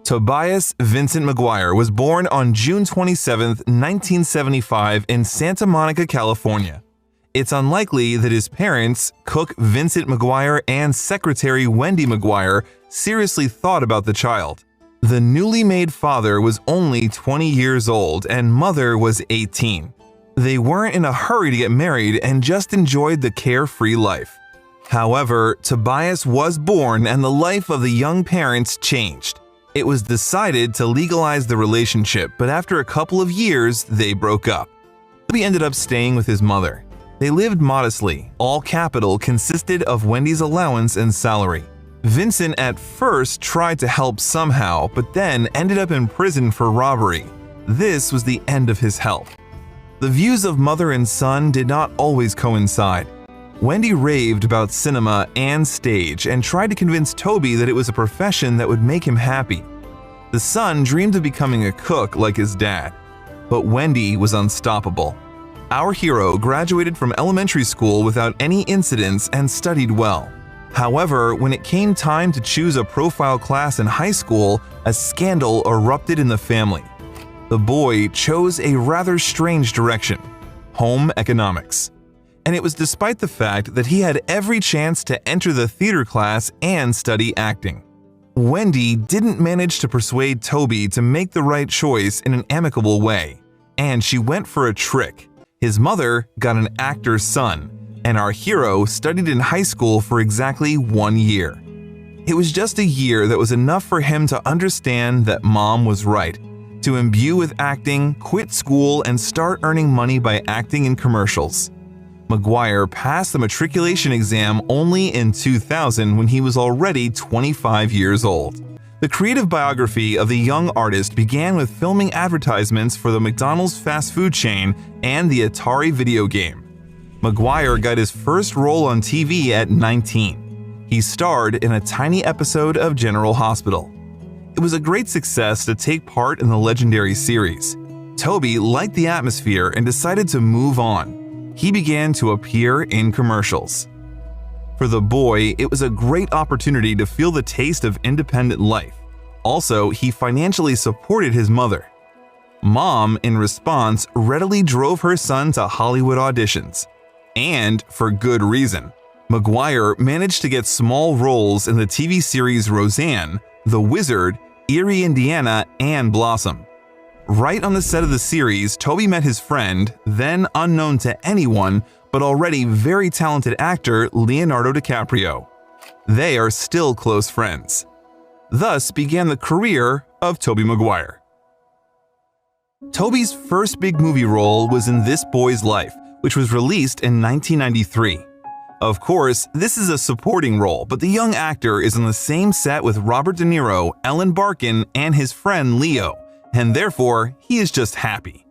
Tobias Vincent Maguire was born on June 27, 1975 in Santa Monica, California. It's unlikely that his parents, cook Vincent Maguire and secretary Wendy Maguire, seriously thought about the child. The newly made father was only 20 years old and mother was 18. They weren't in a hurry to get married and just enjoyed the carefree life. However, Tobias was born and the life of the young parents changed. It was decided to legalize the relationship, but after a couple of years, they broke up. Toby ended up staying with his mother. They lived modestly. All capital consisted of Wendy's allowance and salary. Vincent at first tried to help somehow, but then ended up in prison for robbery. This was the end of his help. The views of mother and son did not always coincide. Wendy raved about cinema and stage and tried to convince Toby that it was a profession that would make him happy. The son dreamed of becoming a cook like his dad, but Wendy was unstoppable. Our hero graduated from elementary school without any incidents and studied well. However, when it came time to choose a profile class in high school, a scandal erupted in the family. The boy chose a rather strange direction: home economics. And it was despite the fact that he had every chance to enter the theater class and study acting. Wendy didn't manage to persuade Toby to make the right choice in an amicable way, and she went for a trick. His mother got an actor's son, and our hero studied in high school for exactly 1 year. It was just a year that was enough for him to understand that mom was right, to imbue with acting, quit school, and start earning money by acting in commercials. Maguire passed the matriculation exam only in 2000 when he was already 25 years old. The creative biography of the young artist began with filming advertisements for the McDonald's fast food chain and the Atari video game. Maguire got his first role on TV at 19. He starred in a tiny episode of General Hospital. It was a great success to take part in the legendary series. Toby liked the atmosphere and decided to move on. He began to appear in commercials. For the boy, it was a great opportunity to feel the taste of independent life. Also, he financially supported his mother. Mom, in response, readily drove her son to Hollywood auditions. And for good reason. Maguire managed to get small roles in the TV series Roseanne, The Wizard, Erie, Indiana, and Blossom. Right on the set of the series, Toby met his friend, then unknown to anyone, but already very talented actor Leonardo DiCaprio. They are still close friends. Thus began the career of Tobey Maguire. Toby's first big movie role was in This Boy's Life, which was released in 1993. Of course, this is a supporting role, but the young actor is on the same set with Robert De Niro, Ellen Barkin, and his friend Leo, and therefore, he is just happy.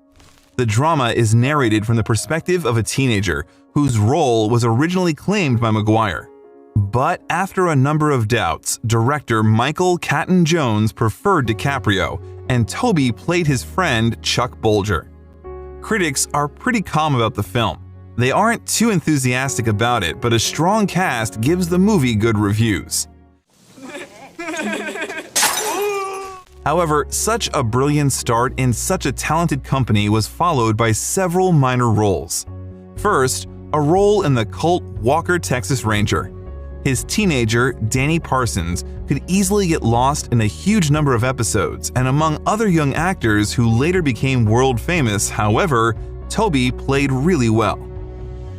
The drama is narrated from the perspective of a teenager whose role was originally claimed by Maguire. But after a number of doubts, director Michael Catton Jones preferred DiCaprio, and Toby played his friend Chuck Bolger. Critics are pretty calm about the film. They aren't too enthusiastic about it, but a strong cast gives the movie good reviews. However, such a brilliant start in such a talented company was followed by several minor roles. First, a role in the cult Walker, Texas Ranger. His teenager, Danny Parsons, could easily get lost in a huge number of episodes, and among other young actors who later became world famous, however, Toby played really well.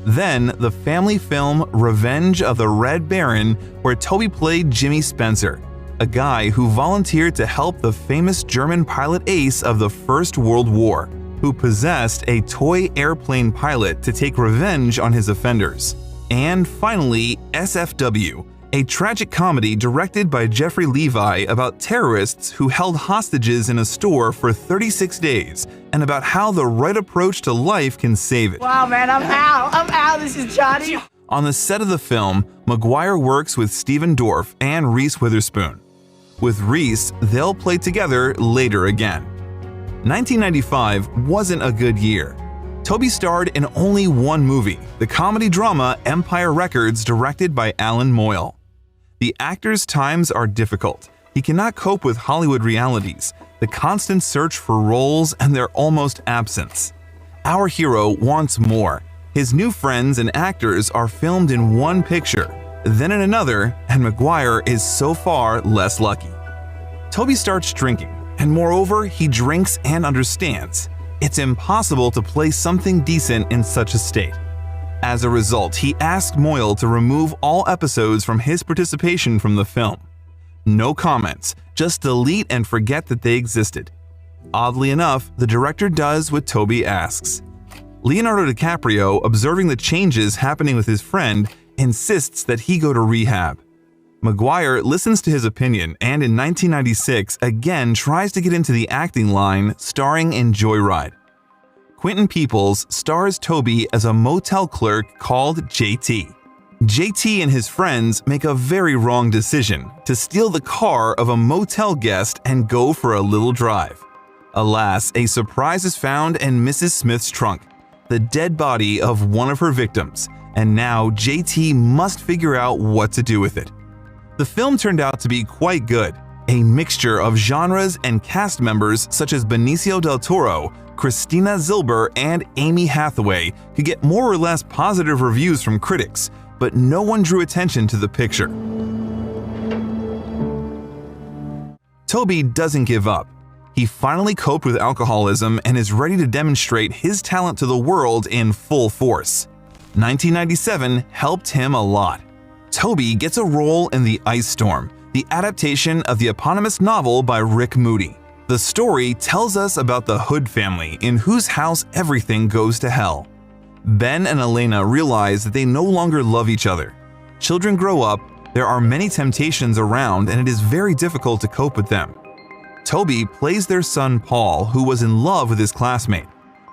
Then, the family film Revenge of the Red Baron, where Toby played Jimmy Spencer, a guy who volunteered to help the famous German pilot ace of the First World War, who possessed a toy airplane pilot to take revenge on his offenders. And finally, SFW, a tragic comedy directed by Jeffrey Levi about terrorists who held hostages in a store for 36 days and about how the right approach to life can save it. Wow, man, I'm out. This is Johnny. On the set of the film, Maguire works with Stephen Dorff and Reese Witherspoon. With Reese, they'll play together later again. 1995 wasn't a good year. Toby starred in only one movie, the comedy drama Empire Records, directed by Alan Moyle. The actor's times are difficult. He cannot cope with Hollywood realities, the constant search for roles, and their almost absence. Our hero wants more. His new friends and actors are filmed in one picture, then in another, and Maguire is so far less lucky. Tobey starts drinking, and moreover, he drinks and understands. It's impossible to play something decent in such a state. As a result, he asked Moyle to remove all episodes from his participation from the film. No comments, just delete and forget that they existed. Oddly enough, the director does what Tobey asks. Leonardo DiCaprio, observing the changes happening with his friend, insists that he go to rehab. Maguire listens to his opinion and in 1996 again tries to get into the acting line, starring in Joyride. Quentin Peoples stars Tobey as a motel clerk called JT. JT and his friends make a very wrong decision to steal the car of a motel guest and go for a little drive. Alas, a surprise is found in Mrs. Smith's trunk, the dead body of one of her victims, and now JT must figure out what to do with it. The film turned out to be quite good. A mixture of genres and cast members such as Benicio del Toro, Christina Zilber, and Amy Hathaway could get more or less positive reviews from critics, but no one drew attention to the picture. Tobey doesn't give up. He finally coped with alcoholism and is ready to demonstrate his talent to the world in full force. 1997 helped him a lot. Tobey gets a role in The Ice Storm, the adaptation of the eponymous novel by Rick Moody. The story tells us about the Hood family, in whose house everything goes to hell. Ben and Elena realize that they no longer love each other. Children grow up, there are many temptations around, and it is very difficult to cope with them. Tobey plays their son Paul, who was in love with his classmate.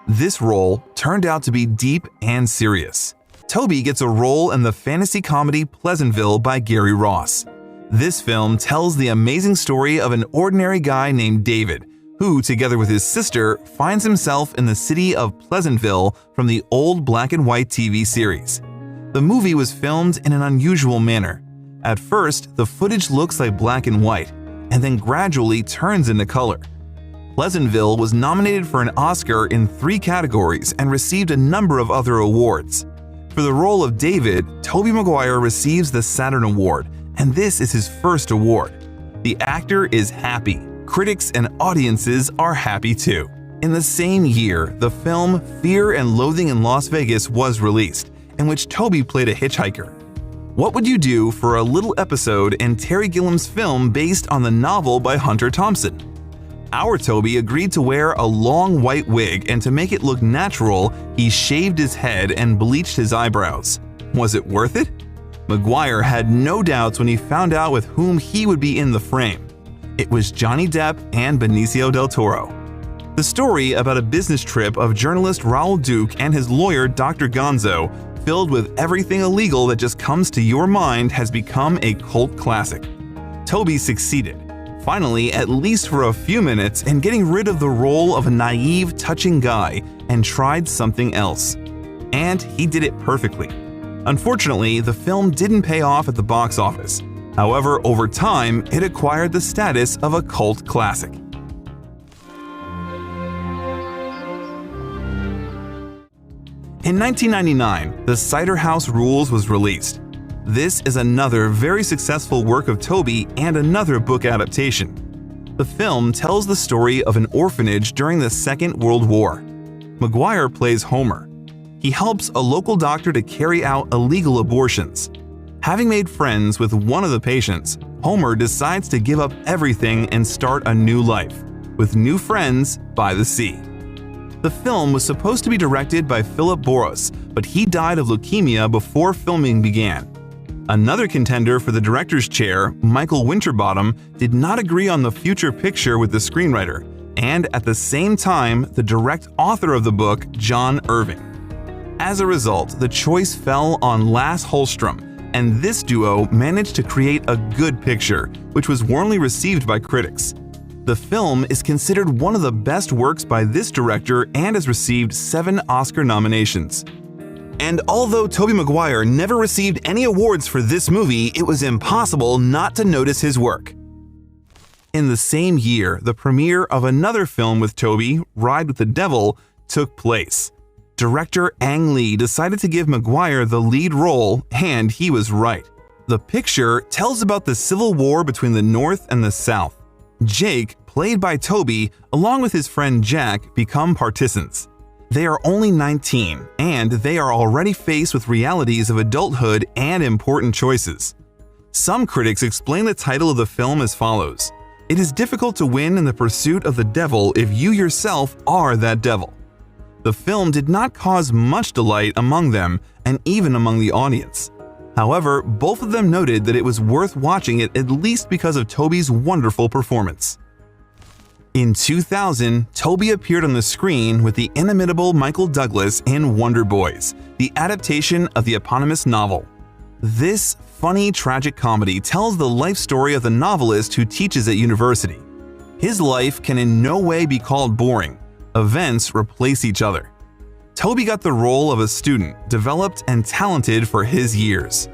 This role turned out to be deep and serious. Tobey gets a role in the fantasy comedy Pleasantville by Gary Ross. This film tells the amazing story of an ordinary guy named David, who, together with his sister, finds himself in the city of Pleasantville from the old black and white TV series. The movie was filmed in an unusual manner. At first, the footage looks like black and white, and then gradually turns into color. Pleasantville was nominated for an Oscar in 3 categories and received a number of other awards. For the role of David, Tobey Maguire receives the Saturn Award, and this is his first award. The actor is happy. Critics and audiences are happy too. In the same year, the film Fear and Loathing in Las Vegas was released, in which Tobey played a hitchhiker. What would you do for a little episode in Terry Gilliam's film based on the novel by Hunter Thompson? Our Tobey agreed to wear a long white wig, and to make it look natural, he shaved his head and bleached his eyebrows. Was it worth it? Maguire had no doubts when he found out with whom he would be in the frame. It was Johnny Depp and Benicio del Toro. The story about a business trip of journalist Raul Duke and his lawyer Dr. Gonzo, filled with everything illegal that just comes to your mind, has become a cult classic. Tobey succeeded, finally, at least for a few minutes, in getting rid of the role of a naive, touching guy and tried something else. And he did it perfectly. Unfortunately, the film didn't pay off at the box office. However, over time, it acquired the status of a cult classic. In 1999, The Cider House Rules was released. This is another very successful work of Tobey and another book adaptation. The film tells the story of an orphanage during the Second World War. Maguire plays Homer. He helps a local doctor to carry out illegal abortions. Having made friends with one of the patients, Homer decides to give up everything and start a new life, with new friends by the sea. The film was supposed to be directed by Philip Boros, but he died of leukemia before filming began. Another contender for the director's chair, Michael Winterbottom, did not agree on the future picture with the screenwriter, and at the same time, the direct author of the book, John Irving. As a result, the choice fell on Lasse Hallström, and this duo managed to create a good picture, which was warmly received by critics. The film is considered one of the best works by this director and has received 7 Oscar nominations. And although Tobey Maguire never received any awards for this movie, it was impossible not to notice his work. In the same year, the premiere of another film with Tobey, Ride with the Devil, took place. Director Ang Lee decided to give Maguire the lead role, and he was right. The picture tells about the civil war between the North and the South. Jake, played by Tobey, along with his friend Jack, become partisans. They are only 19, and they are already faced with realities of adulthood and important choices. Some critics explain the title of the film as follows: "It is difficult to win in the pursuit of the devil if you yourself are that devil." The film did not cause much delight among them and even among the audience. However, both of them noted that it was worth watching it at least because of Tobey's wonderful performance. In 2000, Tobey appeared on the screen with the inimitable Michael Douglas in Wonder Boys, the adaptation of the eponymous novel. This funny, tragic comedy tells the life story of the novelist who teaches at university. His life can in no way be called boring. Events replace each other. Tobey got the role of a student, developed and talented for his years.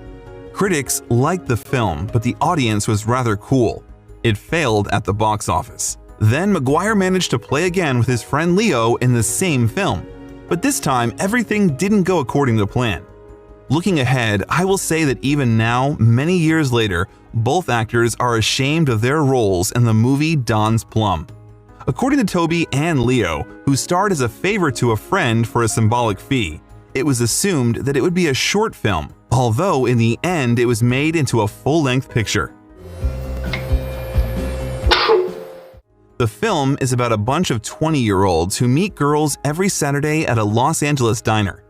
Critics liked the film, but the audience was rather cool. It failed at the box office. Then Maguire managed to play again with his friend Leo in the same film, but this time everything didn't go according to plan. Looking ahead, I will say that even now, many years later, both actors are ashamed of their roles in the movie Don's Plum. According to Tobey and Leo, who starred as a favor to a friend for a symbolic fee, it was assumed that it would be a short film, although in the end it was made into a full-length picture. The film is about a bunch of 20-year-olds who meet girls every Saturday at a Los Angeles diner.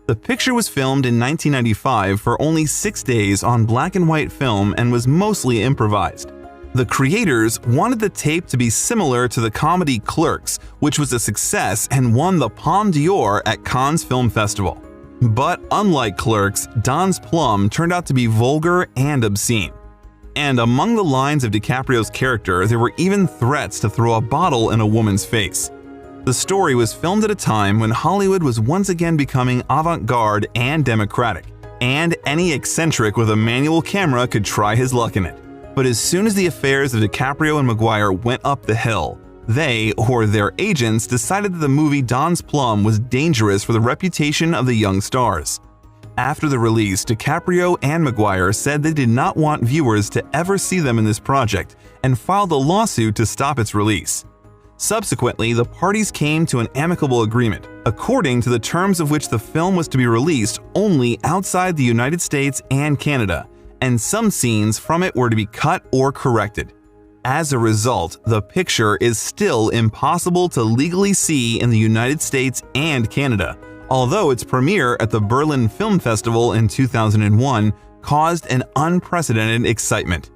The picture was filmed in 1995 for only 6 days on black and white film and was mostly improvised. The creators wanted the tape to be similar to the comedy Clerks, which was a success and won the Palme d'Or at Cannes Film Festival. But unlike Clerks, Don's Plum turned out to be vulgar and obscene. And among the lines of DiCaprio's character, there were even threats to throw a bottle in a woman's face. The story was filmed at a time when Hollywood was once again becoming avant-garde and democratic, and any eccentric with a manual camera could try his luck in it. But as soon as the affairs of DiCaprio and Maguire went up the hill, they, or their agents, decided that the movie Don's Plum was dangerous for the reputation of the young stars. After the release, DiCaprio and Maguire said they did not want viewers to ever see them in this project and filed a lawsuit to stop its release. Subsequently, the parties came to an amicable agreement, according to the terms of which the film was to be released only outside the United States and Canada, and some scenes from it were to be cut or corrected. As a result, the picture is still impossible to legally see in the United States and Canada, although its premiere at the Berlin Film Festival in 2001 caused an unprecedented excitement.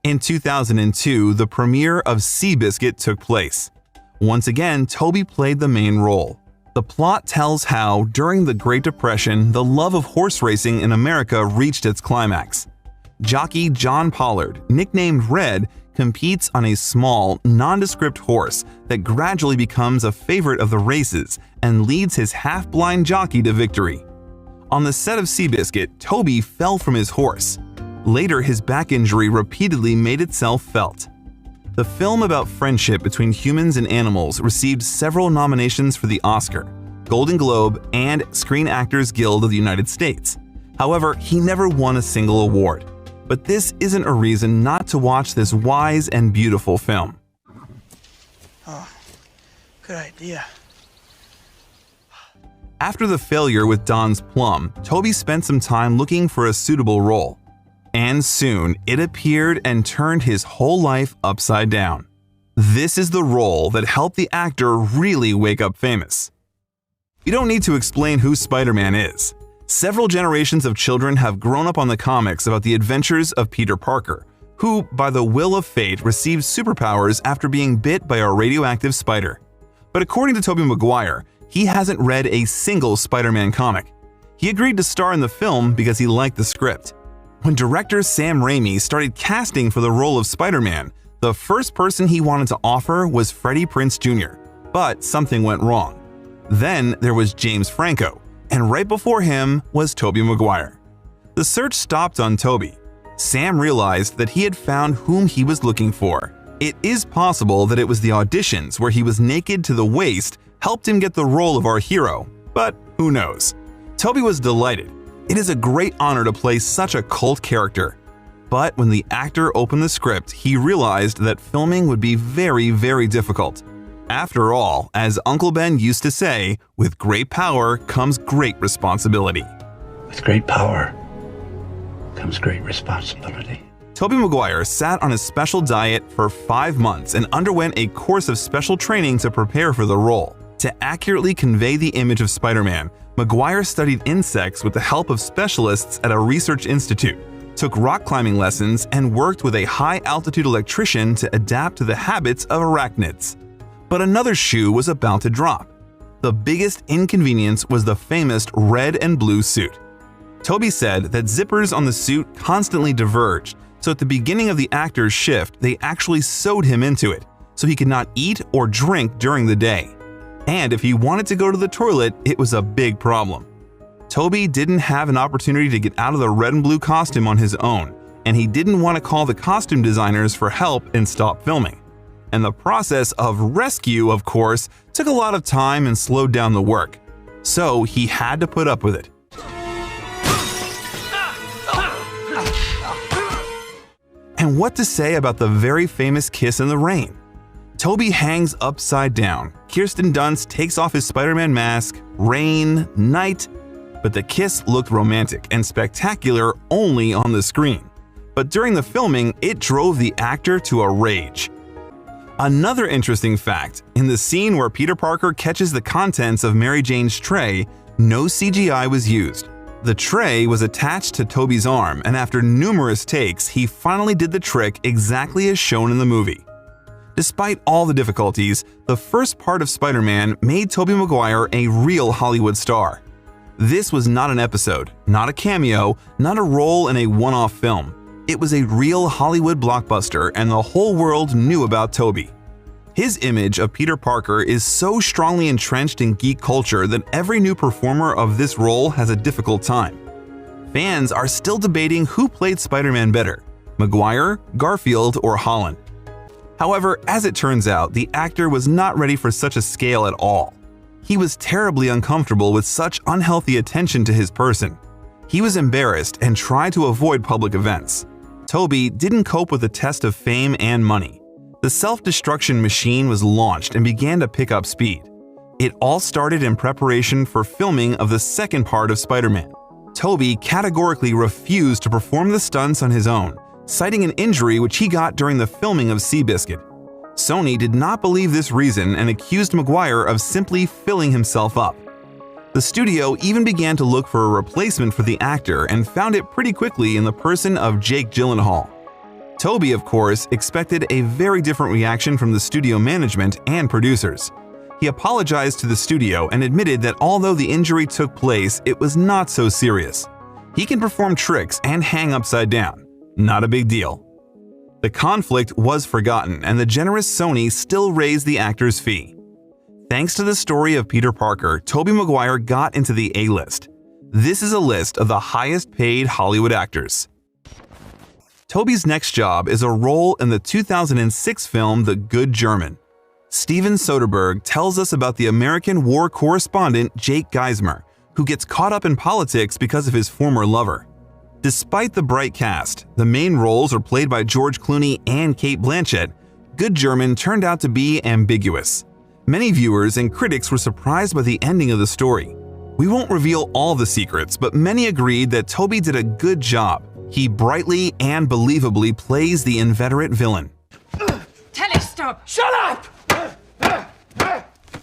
In 2002, the premiere of Seabiscuit took place. Once again, Tobey played the main role. The plot tells how, during the Great Depression, the love of horse racing in America reached its climax. Jockey John Pollard, nicknamed Red, competes on a small, nondescript horse that gradually becomes a favorite of the races and leads his half-blind jockey to victory. On the set of Seabiscuit, Tobey fell from his horse. Later, his back injury repeatedly made itself felt. The film about friendship between humans and animals received several nominations for the Oscar, Golden Globe, and Screen Actors Guild of the United States. However, he never won a single award. But this isn't a reason not to watch this wise and beautiful film. Oh, good idea. After the failure with Don's Plum, Tobey spent some time looking for a suitable role. And soon, it appeared and turned his whole life upside down. This is the role that helped the actor really wake up famous. You don't need to explain who Spider-Man is. Several generations of children have grown up on the comics about the adventures of Peter Parker, who, by the will of fate, received superpowers after being bit by a radioactive spider. But according to Tobey Maguire, he hasn't read a single Spider-Man comic. He agreed to star in the film because he liked the script. When director Sam Raimi started casting for the role of Spider-Man, the first person he wanted to offer was Freddie Prinze Jr., but something went wrong. Then there was James Franco, and right before him was Tobey Maguire. The search stopped on Tobey. Sam realized that he had found whom he was looking for. It is possible that it was the auditions where he was naked to the waist helped him get the role of our hero, but who knows? Tobey was delighted. It is a great honor to play such a cult character. But when the actor opened the script, he realized that filming would be very, very difficult. After all, as Uncle Ben used to say, with great power comes great responsibility. With great power comes great responsibility. Tobey Maguire sat on a special diet for 5 months and underwent a course of special training to prepare for the role. To accurately convey the image of Spider-Man, Maguire studied insects with the help of specialists at a research institute, took rock climbing lessons, and worked with a high-altitude electrician to adapt to the habits of arachnids. But another shoe was about to drop. The biggest inconvenience was the famous red and blue suit. Tobey said that zippers on the suit constantly diverged, so at the beginning of the actor's shift, they actually sewed him into it, so he could not eat or drink during the day. And if he wanted to go to the toilet, it was a big problem. Tobey didn't have an opportunity to get out of the red and blue costume on his own, and he didn't want to call the costume designers for help and stop filming. And the process of rescue, of course, took a lot of time and slowed down the work. So he had to put up with it. And what to say about the very famous kiss in the rain? Tobey hangs upside down. Kirsten Dunst takes off his Spider-Man mask, rain, night, but the kiss looked romantic and spectacular only on the screen. But during the filming, it drove the actor to a rage. Another interesting fact, in the scene where Peter Parker catches the contents of Mary Jane's tray, no CGI was used. The tray was attached to Tobey's arm, and after numerous takes, he finally did the trick exactly as shown in the movie. Despite all the difficulties, the first part of Spider-Man made Tobey Maguire a real Hollywood star. This was not an episode, not a cameo, not a role in a one-off film. It was a real Hollywood blockbuster, and the whole world knew about Tobey. His image of Peter Parker is so strongly entrenched in geek culture that every new performer of this role has a difficult time. Fans are still debating who played Spider-Man better, Maguire, Garfield, or Holland. However, as it turns out, the actor was not ready for such a scale at all. He was terribly uncomfortable with such unhealthy attention to his person. He was embarrassed and tried to avoid public events. Tobey didn't cope with the test of fame and money. The self-destruction machine was launched and began to pick up speed. It all started in preparation for filming of the second part of Spider-Man. Tobey categorically refused to perform the stunts on his own, citing an injury which he got during the filming of Seabiscuit. Sony did not believe this reason and accused Maguire of simply filling himself up. The studio even began to look for a replacement for the actor and found it pretty quickly in the person of Jake Gyllenhaal. Tobey, of course, expected a very different reaction from the studio management and producers. He apologized to the studio and admitted that although the injury took place, it was not so serious. He can perform tricks and hang upside down. Not a big deal. The conflict was forgotten, and the generous Sony still raised the actor's fee. Thanks to the story of Peter Parker, Tobey Maguire got into the A-list. This is a list of the highest-paid Hollywood actors. Tobey's next job is a role in the 2006 film The Good German. Steven Soderbergh tells us about the American war correspondent Jake Geismer, who gets caught up in politics because of his former lover. Despite the bright cast, the main roles are played by George Clooney and Cate Blanchett. Good German turned out to be ambiguous. Many viewers and critics were surprised by the ending of the story. We won't reveal all the secrets, but many agreed that Tobey did a good job. He brightly and believably plays the inveterate villain. Telestop! Shut up!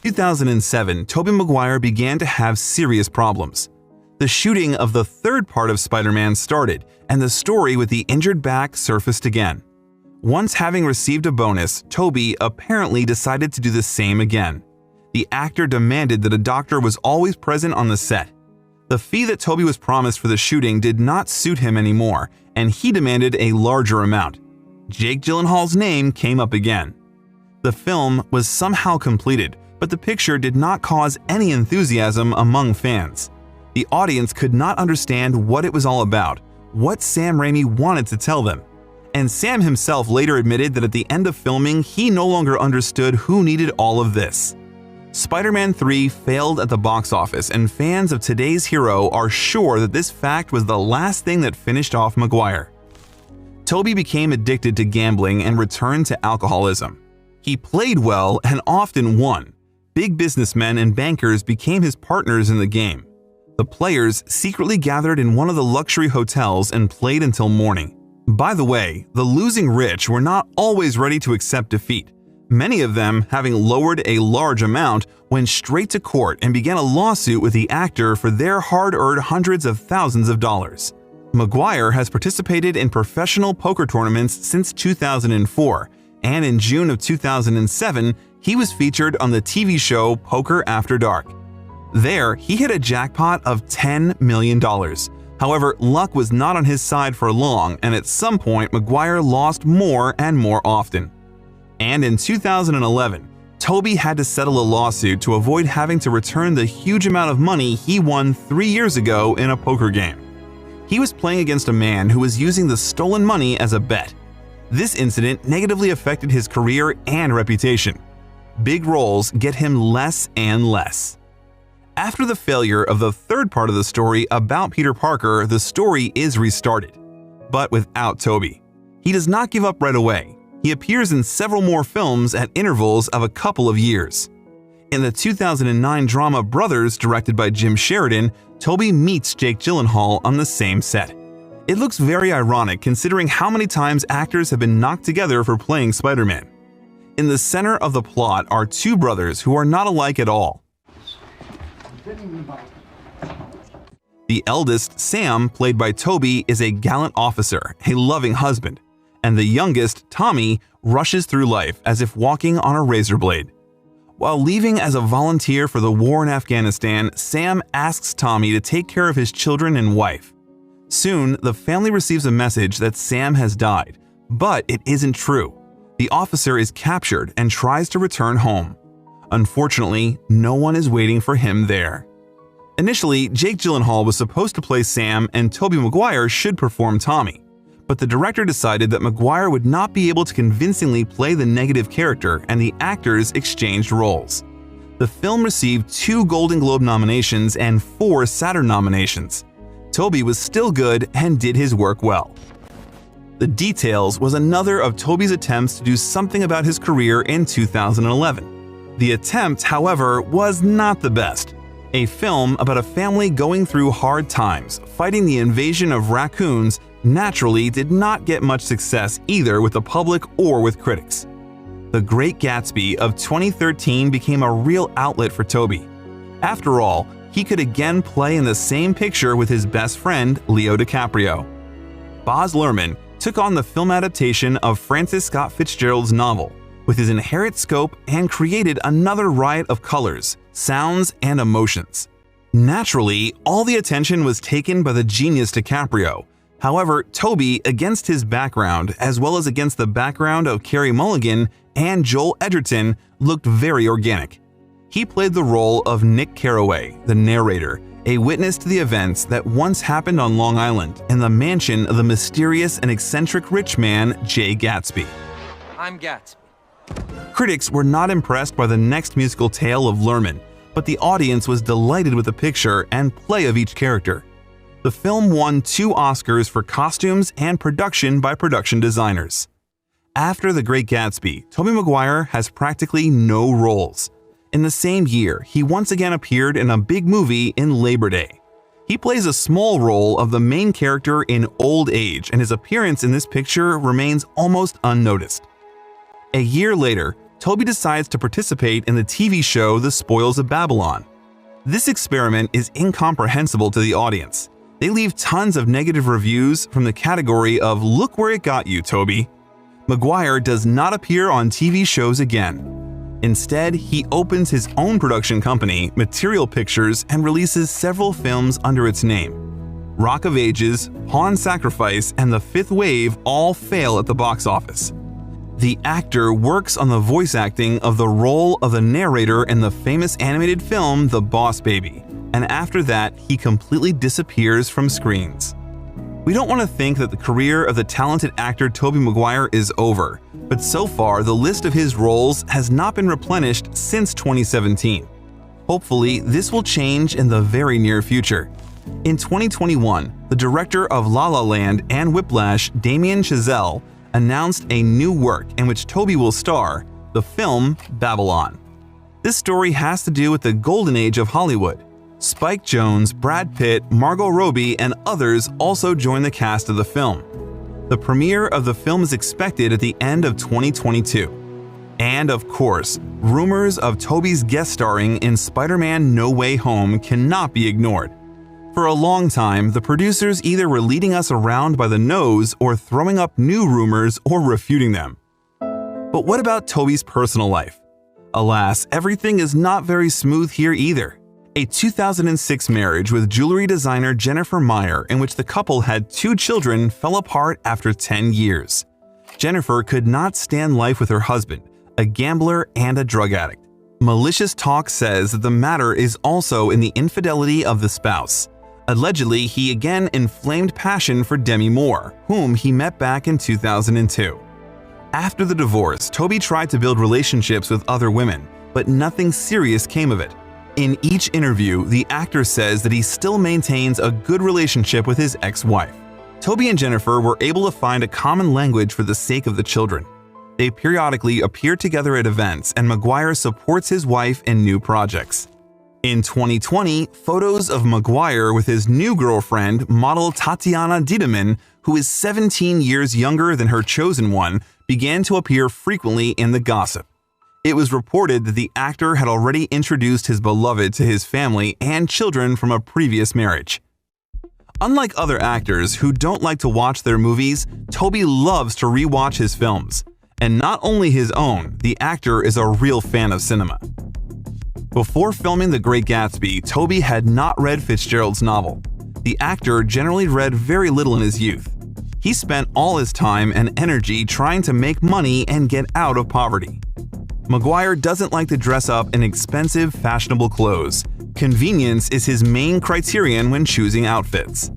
2007, Tobey Maguire began to have serious problems. The shooting of the third part of Spider-Man started, and the story with the injured back surfaced again. Once having received a bonus, Tobey apparently decided to do the same again. The actor demanded that a doctor was always present on the set. The fee that Tobey was promised for the shooting did not suit him anymore, and he demanded a larger amount. Jake Gyllenhaal's name came up again. The film was somehow completed, but the picture did not cause any enthusiasm among fans. The audience could not understand what it was all about, what Sam Raimi wanted to tell them. And Sam himself later admitted that at the end of filming, he no longer understood who needed all of this. Spider-Man 3 failed at the box office, and fans of today's hero are sure that this fact was the last thing that finished off Maguire. Tobey became addicted to gambling and returned to alcoholism. He played well and often won. Big businessmen and bankers became his partners in the game. The players secretly gathered in one of the luxury hotels and played until morning. By the way, the losing rich were not always ready to accept defeat. Many of them, having lowered a large amount, went straight to court and began a lawsuit with the actor for their hard-earned hundreds of thousands of dollars. Maguire has participated in professional poker tournaments since 2004, and in June of 2007, he was featured on the TV show Poker After Dark. There, he hit a jackpot of $10 million. However, luck was not on his side for long, and at some point, Maguire lost more and more often. And in 2011, Tobey had to settle a lawsuit to avoid having to return the huge amount of money he won 3 years ago in a poker game. He was playing against a man who was using the stolen money as a bet. This incident negatively affected his career and reputation. Big roles get him less and less. After the failure of the third part of the story about Peter Parker, the story is restarted, but without Tobey. He does not give up right away. He appears in several more films at intervals of a couple of years. In the 2009 drama Brothers, directed by Jim Sheridan, Tobey meets Jake Gyllenhaal on the same set. It looks very ironic considering how many times actors have been knocked together for playing Spider-Man. In the center of the plot are two brothers who are not alike at all. The eldest, Sam, played by Tobey, is a gallant officer, a loving husband, and the youngest, Tommy, rushes through life as if walking on a razor blade. While leaving as a volunteer for the war in Afghanistan, Sam asks Tommy to take care of his children and wife. Soon, the family receives a message that Sam has died, but it isn't true. The officer is captured and tries to return home. Unfortunately, no one is waiting for him there. Initially, Jake Gyllenhaal was supposed to play Sam and Tobey Maguire should perform Tommy, but the director decided that Maguire would not be able to convincingly play the negative character, and the actors exchanged roles. The film received 2 Golden Globe nominations and 4 Saturn nominations. Tobey was still good and did his work well. The Details was another of Tobey's attempts to do something about his career in 2011. The attempt, however, was not the best. A film about a family going through hard times, fighting the invasion of raccoons, naturally did not get much success either with the public or with critics. The Great Gatsby of 2013 became a real outlet for Tobey. After all, he could again play in the same picture with his best friend, Leo DiCaprio. Baz Luhrmann took on the film adaptation of Francis Scott Fitzgerald's novel with his inherent scope and created another riot of colors, sounds, and emotions. Naturally, all the attention was taken by the genius DiCaprio. However, Tobey, against his background, as well as against the background of Carey Mulligan and Joel Edgerton, looked very organic. He played the role of Nick Carraway, the narrator, a witness to the events that once happened on Long Island in the mansion of the mysterious and eccentric rich man Jay Gatsby. I'm Gatsby. Critics were not impressed by the next musical tale of Luhrmann, but the audience was delighted with the picture and play of each character. The film won 2 Oscars for costumes and production by production designers. After The Great Gatsby, Tobey Maguire has practically no roles. In the same year, he once again appeared in a big movie in Labor Day. He plays a small role of the main character in Old Age, and his appearance in this picture remains almost unnoticed. A year later, Tobey decides to participate in the TV show The Spoils of Babylon. This experiment is incomprehensible to the audience. They leave tons of negative reviews from the category of "Look where it got you, Tobey." Maguire does not appear on TV shows again. Instead, he opens his own production company, Material Pictures, and releases several films under its name. Rock of Ages, Pawn Sacrifice, and The Fifth Wave all fail at the box office. The actor works on the voice acting of the role of the narrator in the famous animated film The Boss Baby, and after that, he completely disappears from screens. We don't want to think that the career of the talented actor Tobey Maguire is over, but so far the list of his roles has not been replenished since 2017. Hopefully, this will change in the very near future. In 2021, the director of La La Land and Whiplash, Damien Chazelle, announced a new work in which Tobey will star, the film Babylon. This story has to do with the golden age of Hollywood. Spike Jonze, Brad Pitt, Margot Robbie, and others also join the cast of the film. The premiere of the film is expected at the end of 2022. And of course, rumors of Tobey's guest starring in Spider-Man No Way Home cannot be ignored. For a long time, the producers either were leading us around by the nose or throwing up new rumors or refuting them. But what about Tobey's personal life? Alas, everything is not very smooth here either. A 2006 marriage with jewelry designer Jennifer Meyer, in which the couple had 2 children, fell apart after 10 years. Jennifer could not stand life with her husband, a gambler and a drug addict. Malicious talk says that the matter is also in the infidelity of the spouse. Allegedly, he again inflamed passion for Demi Moore, whom he met back in 2002. After the divorce, Tobey tried to build relationships with other women, but nothing serious came of it. In each interview, the actor says that he still maintains a good relationship with his ex-wife. Tobey and Jennifer were able to find a common language for the sake of the children. They periodically appear together at events, and Maguire supports his wife in new projects. In 2020, photos of Maguire with his new girlfriend, model Tatiana Diedemann, who is 17 years younger than her chosen one, began to appear frequently in the gossip. It was reported that the actor had already introduced his beloved to his family and children from a previous marriage. Unlike other actors who don't like to watch their movies, Tobey loves to rewatch his films. And not only his own, the actor is a real fan of cinema. Before filming The Great Gatsby, Tobey had not read Fitzgerald's novel. The actor generally read very little in his youth. He spent all his time and energy trying to make money and get out of poverty. Maguire doesn't like to dress up in expensive, fashionable clothes. Convenience is his main criterion when choosing outfits.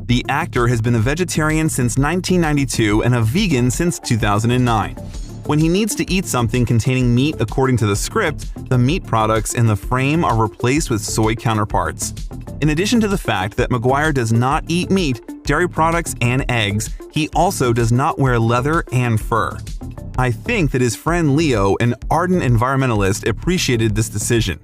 The actor has been a vegetarian since 1992 and a vegan since 2009. When he needs to eat something containing meat according to the script, the meat products in the frame are replaced with soy counterparts. In addition to the fact that Maguire does not eat meat, dairy products, and eggs, he also does not wear leather and fur. I think that his friend Leo, an ardent environmentalist, appreciated this decision.